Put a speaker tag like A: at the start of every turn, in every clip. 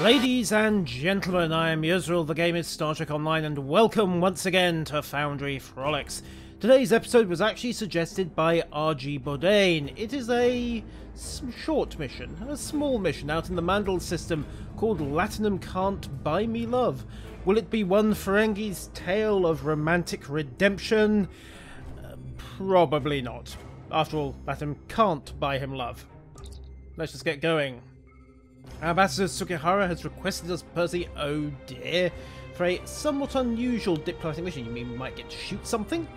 A: Ladies and gentlemen, I am Yusril, the game is Star Trek Online, and welcome once again to Foundry Frolics. Today's episode was actually suggested by R.G. Bourdain. It is a short mission, a small mission out in the Mandal system called Latinum Can't Buy Me Love. Will it be one Ferengi's tale of romantic redemption? Probably not. After all, Latinum can't buy him love. Let's just get going. Ambassador Sukihara has requested us Percy, oh dear, for a somewhat unusual diplomatic mission. You mean we might get to shoot something?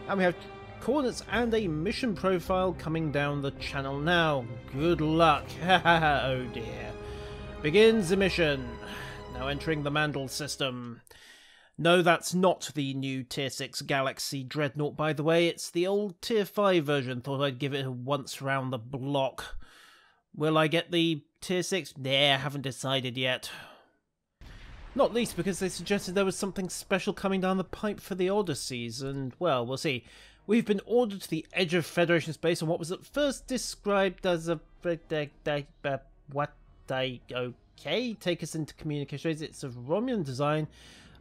A: And we have coordinates and a mission profile coming down the channel now. Good luck. Oh dear. Begins the mission. Now entering the Mandal system. No, that's not the new Tier 6 Galaxy Dreadnought, by the way. It's the old Tier 5 version. Thought I'd give it a once round the block. Will I get the Tier 6? Nah, I haven't decided yet. Not least because they suggested there was something special coming down the pipe for the Odysseys, and, well, we'll see. We've been ordered to the edge of Federation space on what was at first described as a... okay, take us into communication. It's of Romulan design.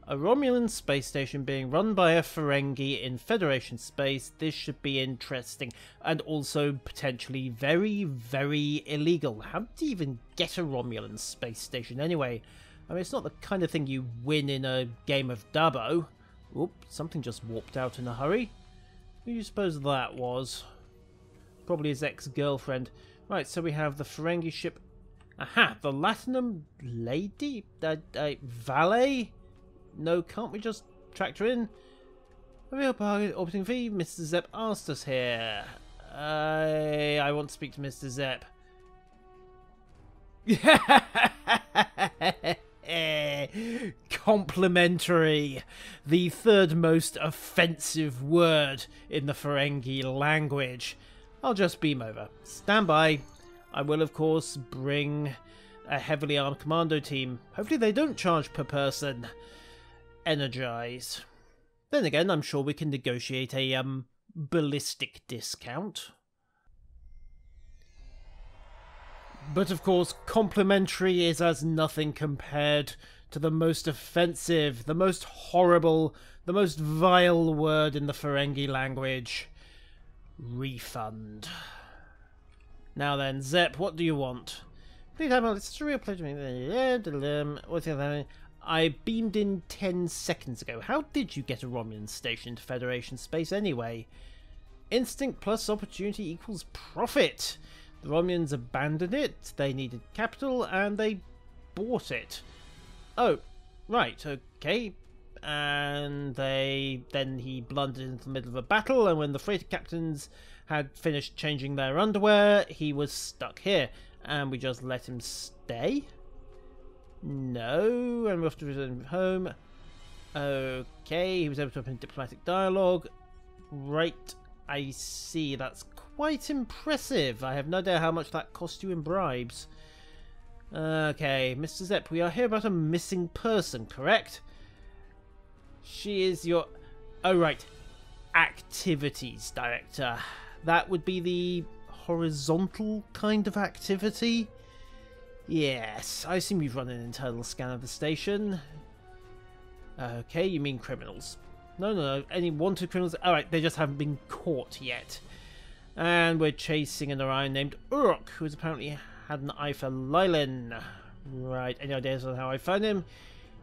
A: A Romulan space station being run by a Ferengi in Federation space. This should be interesting. And also potentially very, very illegal. How do you even get a Romulan space station anyway? I mean, it's not the kind of thing you win in a game of Dabo. Oop, something just warped out in a hurry. Who do you suppose that was? Probably his ex-girlfriend. Right, so we have the Ferengi ship. Aha, the Latinum lady? Valet? No, can't we just tractor in? A real target orbiting V. Mr. Zepp asked us here. I want to speak to Mr. Zepp. Complimentary. The third most offensive word in the Ferengi language. I'll just beam over. Stand by. I will, of course, bring a heavily armed commando team. Hopefully they don't charge per person. Energize. Then again, I'm sure we can negotiate a ballistic discount. But of course, complimentary is as nothing compared to the most offensive, the most horrible, the most vile word in the Ferengi language. Refund. Now then, Zepp, what do you want? Please have it's a real pleasure. What's the other? I beamed in 10 seconds ago. How did you get a Romulan station to Federation space anyway? Instinct plus opportunity equals profit. The Romulans abandoned it, they needed capital, and they bought it. Oh, right, okay. And then he blundered into the middle of a battle, and when the freighter captains had finished changing their underwear, he was stuck here. And we just let him stay? No, and we have to return home. Okay, he was able to open diplomatic dialogue. Right, I see. That's quite impressive. I have no idea how much that cost you in bribes. Okay, Mr. Zepp, we are here about a missing person, correct? She is your... oh, right. Activities director. That would be the horizontal kind of activity? Yes, I assume you've run an internal scan of the station. Okay, you mean criminals. No, any wanted criminals? Alright, they just haven't been caught yet. And we're chasing an Orion named Uruk, who's apparently had an eye for Lyin. Right, any ideas on how I found him?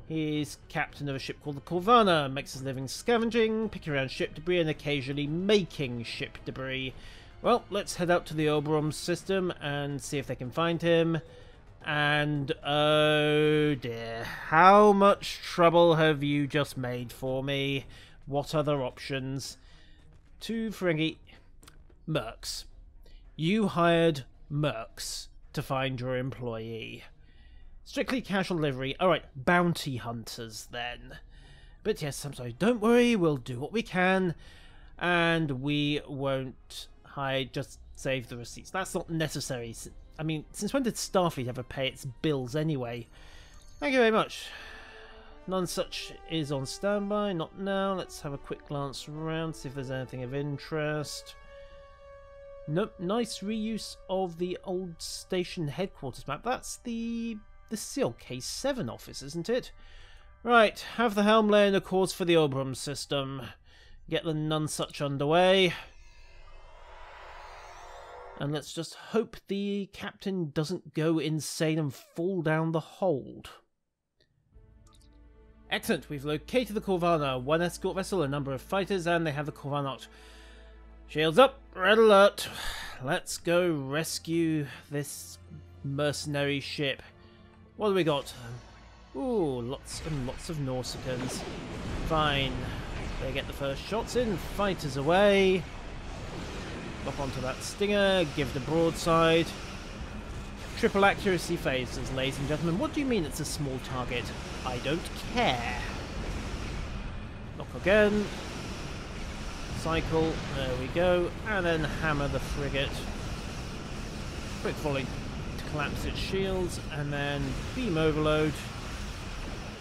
A: He's captain of a ship called the Corvana, makes his living scavenging, picking around ship debris and occasionally making ship debris. Well, let's head out to the Oberon system and see if they can find him. And oh dear, how much trouble have you just made for me? What other options? Two Ferengi mercs. You hired mercs to find your employee. Strictly casual delivery. Alright, bounty hunters then. But yes, I'm sorry, don't worry, we'll do what we can. And we won't hide, just save the receipts. That's not necessary. I mean, since when did Starfleet ever pay its bills anyway? Thank you very much. Nonsuch is on standby, not now. Let's have a quick glance around, see if there's anything of interest. Nope, nice reuse of the old station headquarters map. That's the This is the old K7 office, isn't it? Right, have the helm laying a course for the Obram system. Get the Nonsuch underway. And let's just hope the captain doesn't go insane and fall down the hold. Excellent, we've located the Corvana. One escort vessel, a number of fighters, and they have the Corvana. Shields up, red alert. Let's go rescue this mercenary ship. What do we got? Ooh, lots and lots of Nausicaans. Fine. They get the first shots in. Fighters away. Lock onto that stinger. Give the broadside. Triple accuracy phasers, ladies and gentlemen. What do you mean it's a small target? I don't care. Lock again. Cycle. There we go. And then hammer the frigate. Quick volley to collapse its shields. And then beam overload.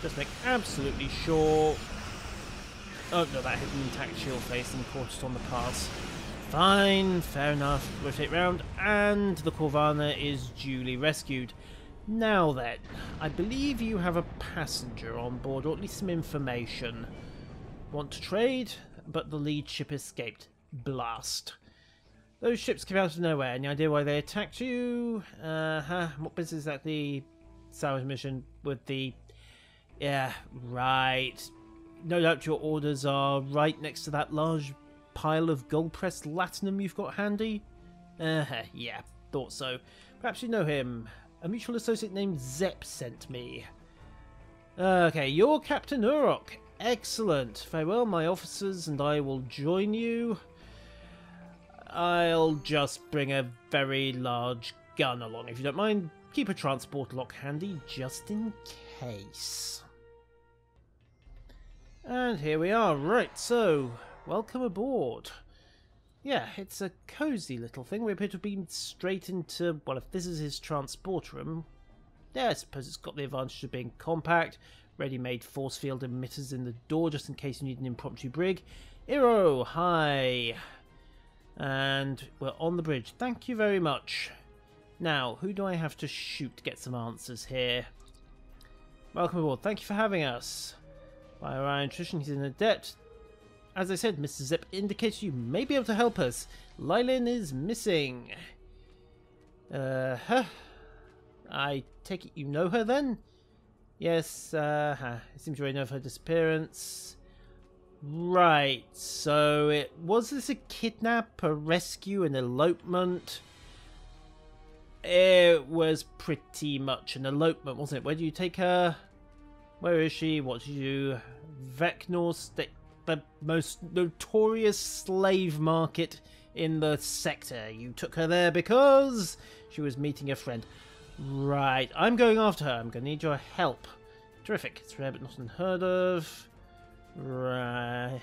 A: Just make absolutely sure. Oh no, that hit an intact shield face and caught it on the pass. Fine, fair enough. Rotate round, and the Corvana is duly rescued. Now then, I believe you have a passenger on board, or at least some information. Want to trade, but the lead ship escaped. Blast. Those ships came out of nowhere. Any idea why they attacked you? What business is that the salvage mission with the... Yeah, right. No doubt your orders are right next to that large pile of gold-pressed Latinum you've got handy? Yeah, thought so. Perhaps you know him. A mutual associate named Zep sent me. Okay, you're Captain Uro. Excellent. Very well, my officers and I will join you. I'll just bring a very large gun along, if you don't mind. Keep a transport lock handy, just in case. And here we are. Right, so... welcome aboard. Yeah, it's a cosy little thing. We appear to have been straight into, well, if this is his transport room, yeah, I suppose it's got the advantage of being compact, ready-made force field emitters in the door just in case you need an impromptu brig. Uro, hi. And we're on the bridge. Thank you very much. Now, who do I have to shoot to get some answers here? Welcome aboard. Thank you for having us. By Orion Trition, he's an adept. As I said, Mr. Zep indicates you may be able to help us. Lyin is missing. I take it you know her then? Yes, it seems you already know of her disappearance. Right, so was this a kidnap, a rescue, an elopement? It was pretty much an elopement, wasn't it? Where do you take her? Where is she? What do you do? Vacor, the most notorious slave market in the sector. You took her there because she was meeting a friend. Right, I'm going after her. I'm going to need your help. Terrific. It's rare but not unheard of. Right.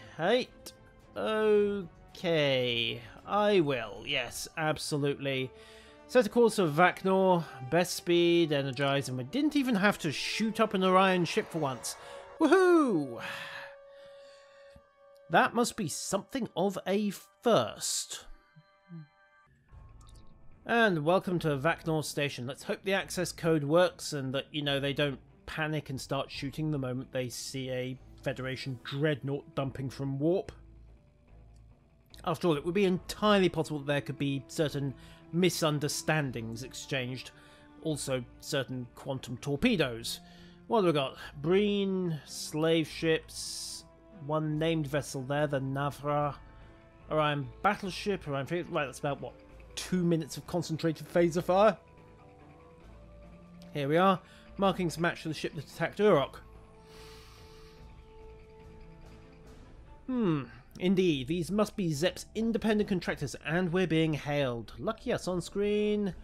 A: Okay. I will. Yes, absolutely. Set a course of Vacor. Best speed, energize, and we didn't even have to shoot up an Orion ship for once. Woohoo! That must be something of a first. And welcome to Vacor Station. Let's hope the access code works and that, you know, they don't panic and start shooting the moment they see a Federation dreadnought dumping from warp. After all, it would be entirely possible that there could be certain misunderstandings exchanged. Also, certain quantum torpedoes. What have we got? Breen, slave ships, one named vessel there, the Navra, Orion battleship, Orion frigate. Right, that's about, what, 2 minutes of concentrated phaser fire? Here we are. Markings match the ship that attacked Uro. Indeed, these must be Zep's independent contractors, and we're being hailed. Lucky us on screen.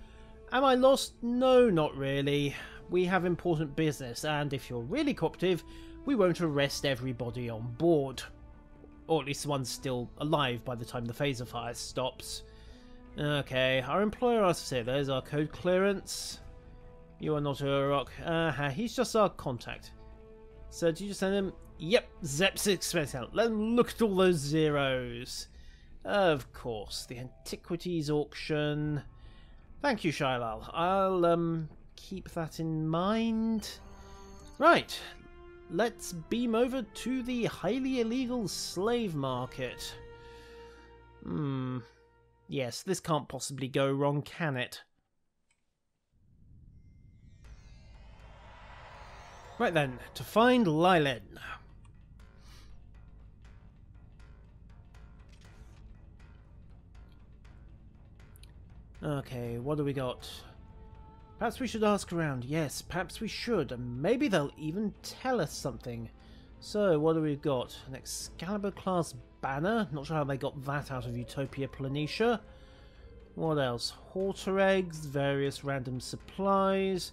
A: Am I lost? No, not really. We have important business, and if you're really cooperative, we won't arrest everybody on board. Or at least the ones still alive by the time the phaser fire stops. Okay, our employer asks here. There's our code clearance. You are not Uro. He's just our contact. So did you just send him? Yep, Zep's expense out. Let them look at all those zeros. Of course, the antiquities auction. Thank you, Shylal. I'll keep that in mind. Right, let's beam over to the highly illegal slave market. Yes, this can't possibly go wrong, can it? Right then, to find Lyin. Okay, what do we got? Perhaps we should ask around. Yes, perhaps we should. And maybe they'll even tell us something. So, what do we got? An Excalibur class banner. Not sure how they got that out of Utopia Planitia. What else? Halter eggs, various random supplies.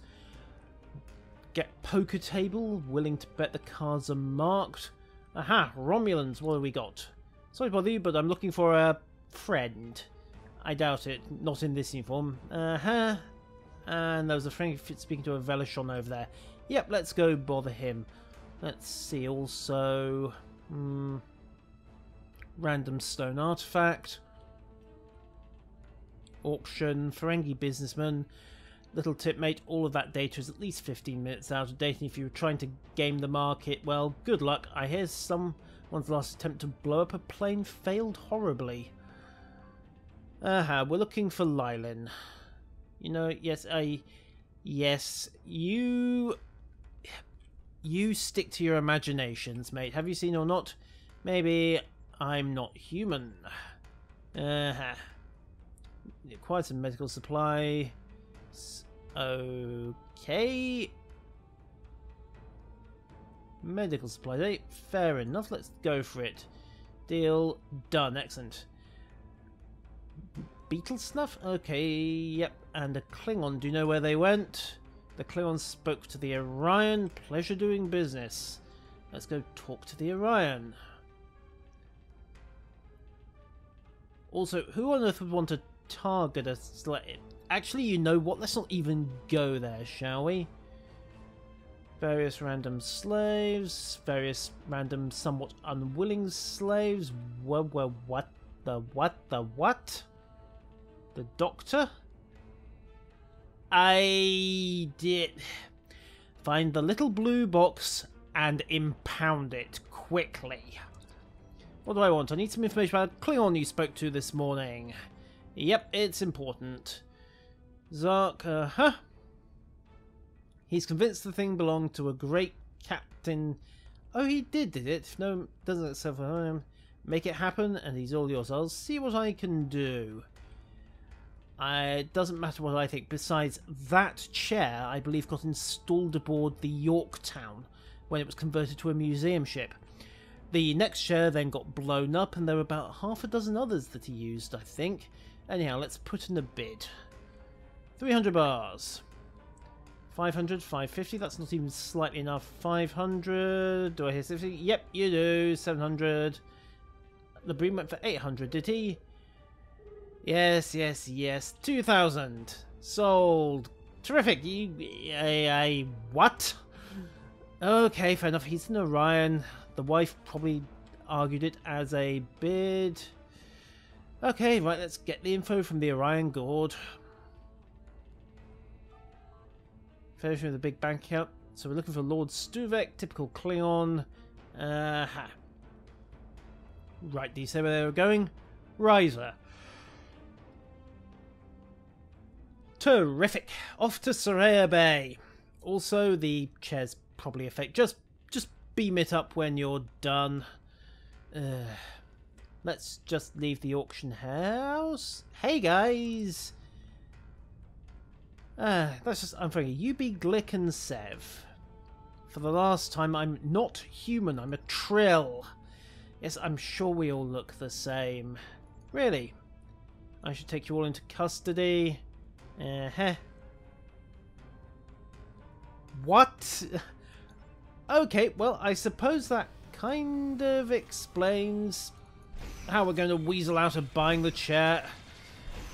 A: Get poker table. Willing to bet the cards are marked. Aha, Romulans. What do we got? Sorry to bother you, but I'm looking for a friend. I doubt it. Not in this uniform. And there was a Ferengi speaking to a Velishon over there. Yep, let's go bother him. Let's see, also... random stone artifact. Auction. Ferengi businessman. Little tip, mate. All of that data is at least 15 minutes out of date. And if you were trying to game the market, well, good luck. I hear someone's last attempt to blow up a plane failed horribly. We're looking for Lyin. You know, yes, you stick to your imaginations, mate. Have you seen or not? Maybe I'm not human. Quite some medical supply. Okay. Medical supply, eh? Fair enough. Let's go for it. Deal done. Excellent. Beetle snuff? Okay, yep. And a Klingon. Do you know where they went? The Klingon spoke to the Orion. Pleasure doing business. Let's go talk to the Orion. Also, who on earth would want to target us? Actually, you know what? Let's not even go there, shall we? Various random slaves. Various random, somewhat unwilling slaves. What the what? The doctor? I did find the little blue box and impound it quickly. What do I want? I need some information about Klingon you spoke to this morning. Yep, it's important. Zark, He's convinced the thing belonged to a great captain. Oh, he did it? No, doesn't itself make it happen, and he's all yours. I'll see what I can do. It doesn't matter what I think. Besides, that chair, I believe, got installed aboard the Yorktown when it was converted to a museum ship. The next chair then got blown up, and there were about half a dozen others that he used, I think. Anyhow, let's put in a bid. 300 bars. 500, 550, that's not even slightly enough. 500, do I hear 60? Yep, you do. 700. The Bream went for 800, did he? Yes. 2,000. Sold. Terrific. What? Okay, fair enough. He's an Orion. The wife probably argued it as a bid. Okay, right, let's get the info from the Orion Gord. Finish with a big bank account. So we're looking for Lord Stuvek, typical Klingon. Right, do you say where they were going? Riser. Terrific. Off to Soraya Bay. Also, the chair's probably a fake. Just beam it up when you're done. Let's just leave the auction house. Hey guys. That's just I'm thinking. You be Glick and Sev. For the last time, I'm not human. I'm a Trill. Yes, I'm sure we all look the same. Really? I should take you all into custody. What? Okay, well, I suppose that kind of explains how we're going to weasel out of buying the chair.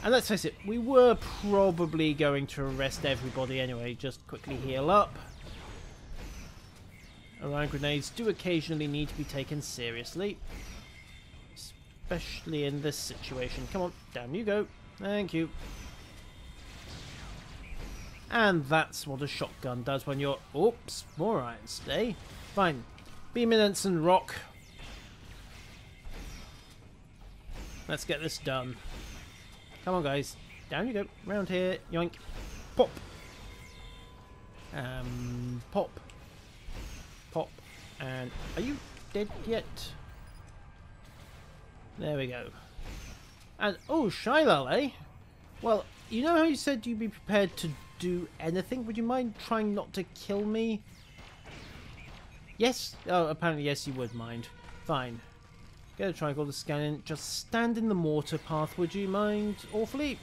A: And let's face it, we were probably going to arrest everybody anyway. Just quickly heal up. Orion grenades do occasionally need to be taken seriously. Especially in this situation. Come on, down you go. Thank you. And that's what a shotgun does when you're... Oops, more iron stay. Fine. Beam in Ensign Rock. Let's get this done. Come on, guys. Down you go. Round here. Yoink. Pop. Pop. Pop. And are you dead yet? There we go. And, oh, Shylal, eh? Well, you know how you said you'd be prepared to do anything? Would you mind trying not to kill me? Yes? Oh, apparently yes, you would mind. Fine. Get a triangle to scan in. Just stand in the mortar path, would you mind? Awfully?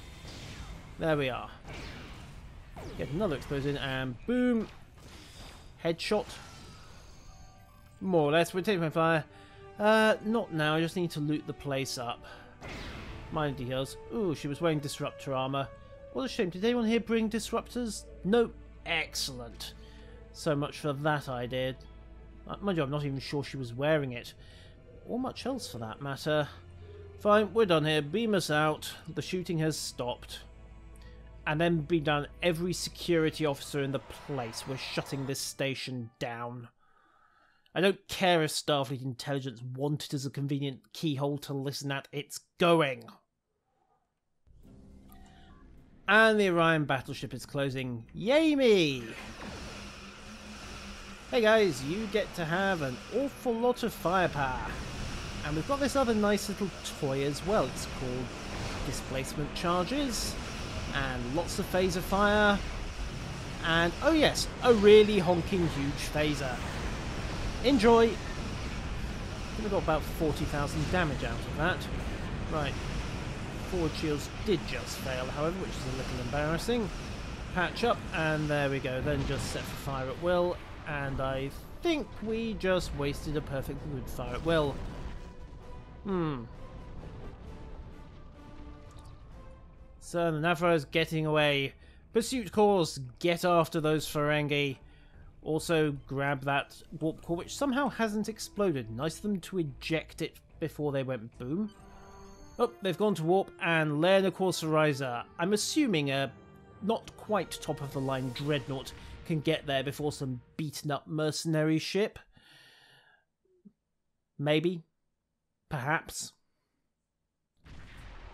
A: There we are. Get another explosion and boom. Headshot. More or less. We're taking my fire. Not now. I just need to loot the place up. Minor details. Ooh, she was wearing disruptor armor. What a shame. Did anyone here bring disruptors? No. Excellent. So much for that idea. Mind you, I'm not even sure she was wearing it. Or much else for that matter. Fine, we're done here. Beam us out. The shooting has stopped. And then be done. Every security officer in the place. We're shutting this station down. I don't care if Starfleet intelligence want it as a convenient keyhole to listen at. It's going. And the Orion battleship is closing. Yay me! Hey guys, you get to have an awful lot of firepower. And we've got this other nice little toy as well. It's called displacement charges. And lots of phaser fire. And, oh yes, a really honking huge phaser. Enjoy! I think we got about 40,000 damage out of that. Right. Forward shields did just fail, however, which is a little embarrassing. Patch up, and there we go. Then just set for fire at will. And I think we just wasted a perfectly good fire at will. So the Navra is getting away. Pursuit course, get after those Ferengi. Also grab that warp core, which somehow hasn't exploded. Nice of them to eject it before they went boom. Oh, they've gone to warp, and Lyin Corsarizer. I'm assuming a not quite top of the line dreadnought can get there before some beaten up mercenary ship. Maybe. Perhaps.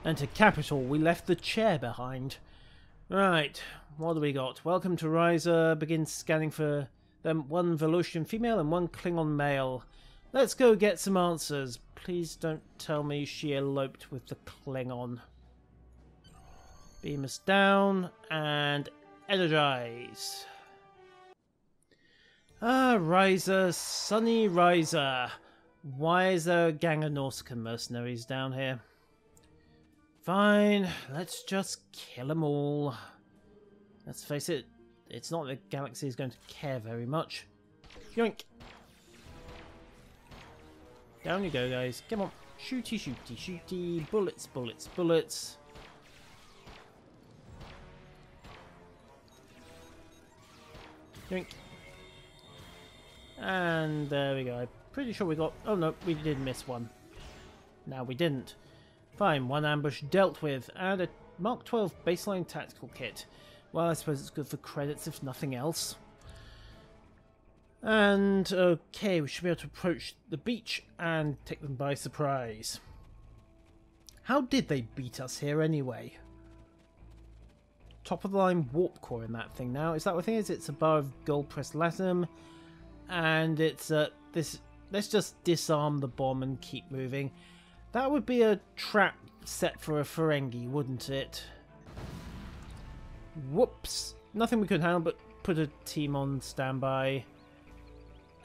A: And to Capital, we left the chair behind. Right, what do we got? Welcome to Riser. Begin scanning for them. One Velocian female and one Klingon male. Let's go get some answers. Please don't tell me she eloped with the Klingon. Beam us down and energize. Ah, Riser, sunny Riser. Why is there a gang of Nautican mercenaries down here? Fine, let's just kill them all. Let's face it, it's not the galaxy is going to care very much. Yoink! Down you go, guys. Come on. Shooty, shooty, shooty. Bullets, bullets, bullets. Yoink. And there we go. I'm pretty sure we got... Oh no, we did miss one. No, we didn't. Fine, one ambush dealt with. And a Mark 12 baseline tactical kit. Well, I suppose it's good for credits if nothing else. And, okay, we should be able to approach the beach and take them by surprise. How did they beat us here anyway? Top of the line warp core in that thing now. Is that what the thing is? It's a bar of gold pressed Latinum. And it's, this... Let's just disarm the bomb and keep moving. That would be a trap set for a Ferengi, wouldn't it? Whoops. Nothing we could handle but put a team on standby.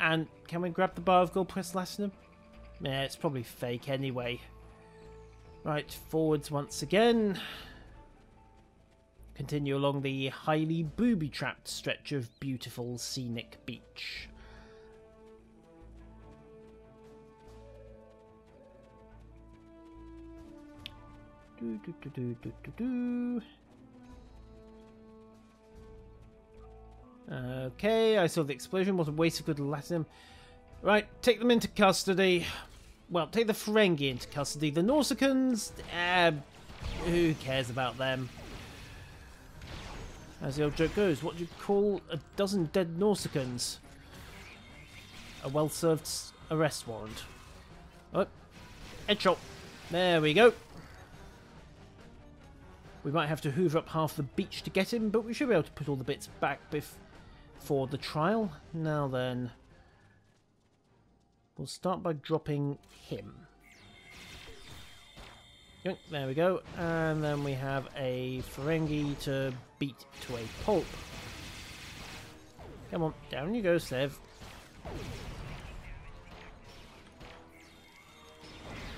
A: And can we grab the bar of gold pressed Latinum? Yeah, it's probably fake anyway. Right, forwards once again. Continue along the highly booby-trapped stretch of beautiful scenic beach. Okay, I saw the explosion. What a waste of good Latinum. Right, take them into custody. Well, take the Ferengi into custody. The Nausicaans, who cares about them? As the old joke goes, what do you call a dozen dead Norsicans? A well-served arrest warrant. Oh, headshot. There we go. We might have to hoover up half the beach to get him, but we should be able to put all the bits back before the trial. Now then, we'll start by dropping him. Yoink, there we go. And then we have a Ferengi to beat to a pulp. Come on, down you go, Sev.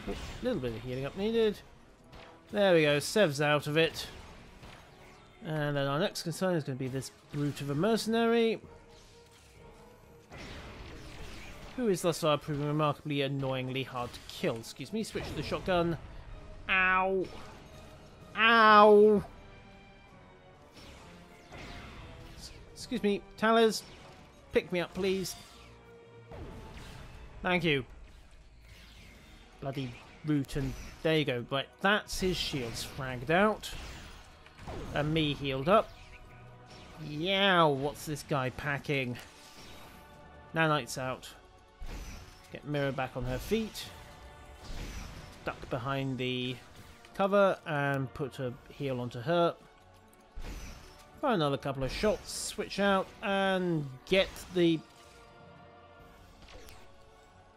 A: A little bit of healing up needed. There we go, Sev's out of it. And then our next concern is going to be this brute of a mercenary, who is thus far proving remarkably annoyingly hard to kill. Excuse me, switch to the shotgun. Ow! Ow! Excuse me, Talers, pick me up, please. Thank you. Bloody root, and there you go. Right, that's his shields fragged out. And me healed up. Yow, what's this guy packing? Nanite's out. Get Mirror back on her feet. Duck behind the cover and put a heal onto her. Fire another couple of shots, switch out, and get the...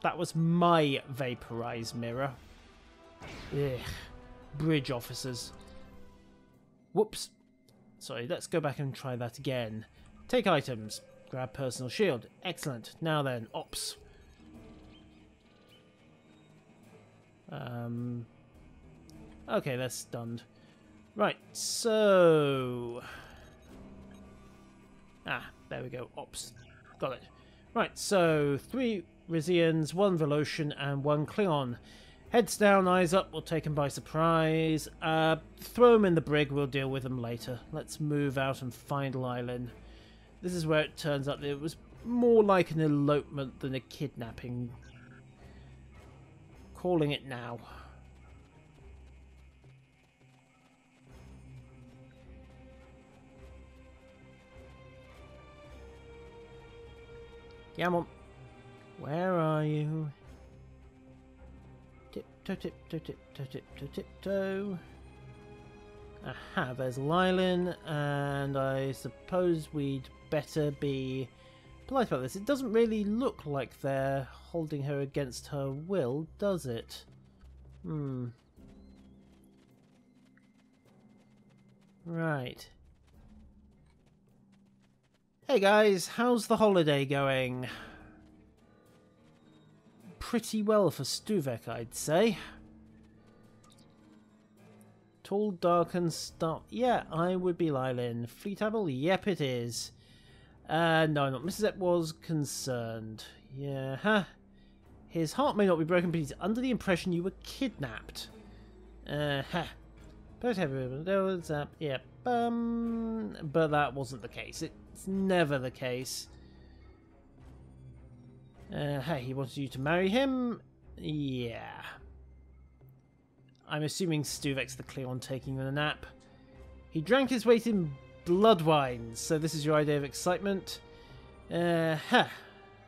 A: That was my vaporized mirror. Ugh. Bridge officers. Whoops. Sorry, let's go back and try that again. Take items. Grab personal shield. Excellent. Now then, ops. Okay, they're stunned. Right, so... there we go. Ops. Got it. Right, so 3 Rizians, 1 Velocian, and 1 Klingon. Heads down, eyes up, we'll take them by surprise. Throw them in the brig, we'll deal with them later. Let's move out and find Lyin. This is where it turns out that it was more like an elopement than a kidnapping. Calling it now. Come on. Where are you? Tiptoe, tiptoe, tiptoe, tiptoe, tiptoe. Aha, there's Lyin, and I suppose we'd better be polite about this. It doesn't really look like they're holding her against her will, does it? Right. Hey guys, how's the holiday going? Pretty well for Stuvek, I'd say. Tall, dark and stark. Yeah, I would be Lyin. Fleet Admiral? Yep, it is. No, not Mrs. Epp was concerned. Yeah, huh. His heart may not be broken, but he's under the impression you were kidnapped. Huh. But yeah, but that wasn't the case. It's never the case. Hey, he wanted you to marry him? Yeah. I'm assuming Stuvek's the Klingon taking a nap. He drank his weight in blood wines, so this is your idea of excitement. And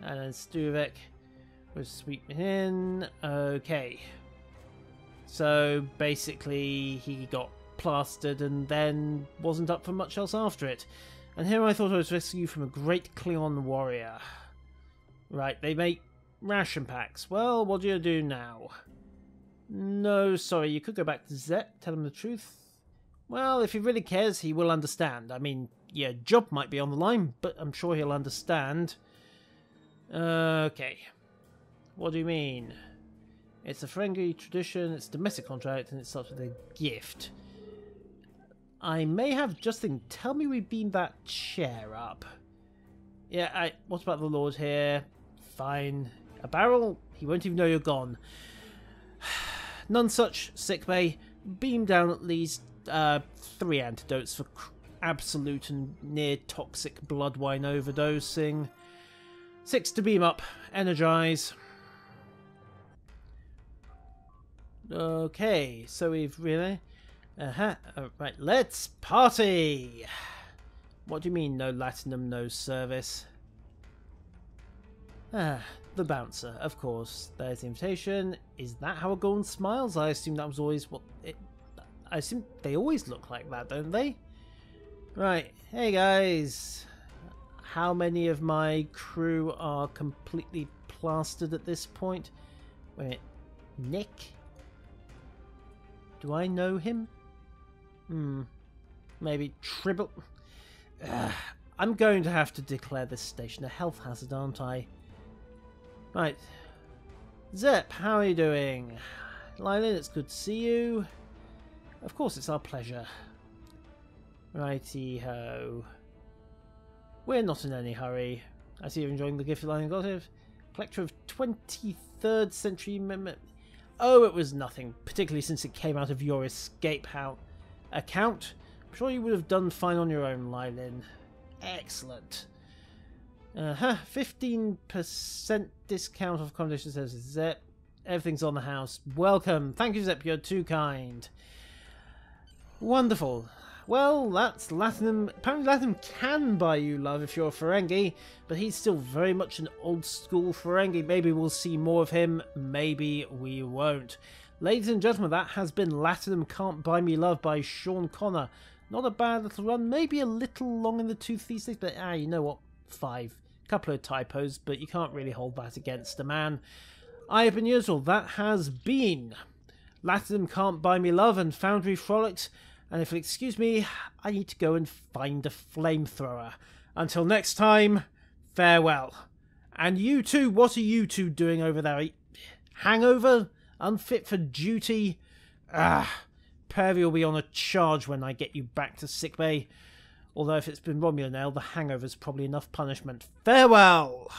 A: then Stuvek was sweeping in. Okay. So basically he got plastered and then wasn't up for much else after it. And here I thought I was rescuing you from a great Klingon warrior. Right, they make ration packs. Well, what do you do now? No, sorry, you could go back to Zet, tell him the truth. Well, if he really cares, he will understand. I mean, your job might be on the line, but I'm sure he'll understand. Okay. What do you mean? It's a Ferengi tradition, it's a domestic contract, and it starts with a gift. I may have just think. Tell me we beamed that chair up. Yeah, what about the Lord here? Fine. A barrel? He won't even know you're gone. Nonsuch, sickbay. Beam down at least 3 antidotes for absolute and near toxic blood wine overdosing. 6 to beam up. Energize. Okay, so we've really... right, let's party! What do you mean, no Latinum, no service? Ah, the bouncer, of course. There's the invitation. Is that how a golem smiles? I assume that was always what it... I assume they always look like that, don't they? Right, hey guys. How many of my crew are completely plastered at this point? Wait a minute. Nick? Do I know him? Maybe Tribble? I'm going to have to declare this station a health hazard, aren't I? Right. Zep, how are you doing? Lyin, it's good to see you. Of course, it's our pleasure. Righty-ho. We're not in any hurry. I see you're enjoying the gift of Lyin got it. Collector of 23rd century... Oh, it was nothing, particularly since it came out of your escape account. I'm sure you would have done fine on your own, Lyin. Excellent. 15% discount of accommodation services. Zep, everything's on the house. Welcome. Thank you, Zep. You're too kind. Wonderful. Well, that's Latinum. Apparently Latinum can buy you love if you're a Ferengi, but he's still very much an old school Ferengi. Maybe we'll see more of him, maybe we won't. Ladies and gentlemen, that has been Latinum Can't Buy Me Love by Sean Connor. Not a bad little run, maybe a little long in the tooth these days, but you know what, 5. Couple of typos, but you can't really hold that against a man. I have been Yuzzel. That has been Latinum Can't Buy Me Love and Foundry Frolics. And if you'll excuse me, I need to go and find a flamethrower. Until next time, farewell. And you two, what are you two doing over there? Hangover? Unfit for duty? Pervy will be on a charge when I get you back to sickbay. Although if it's been Romulan ale, the hangover's probably enough punishment. Farewell!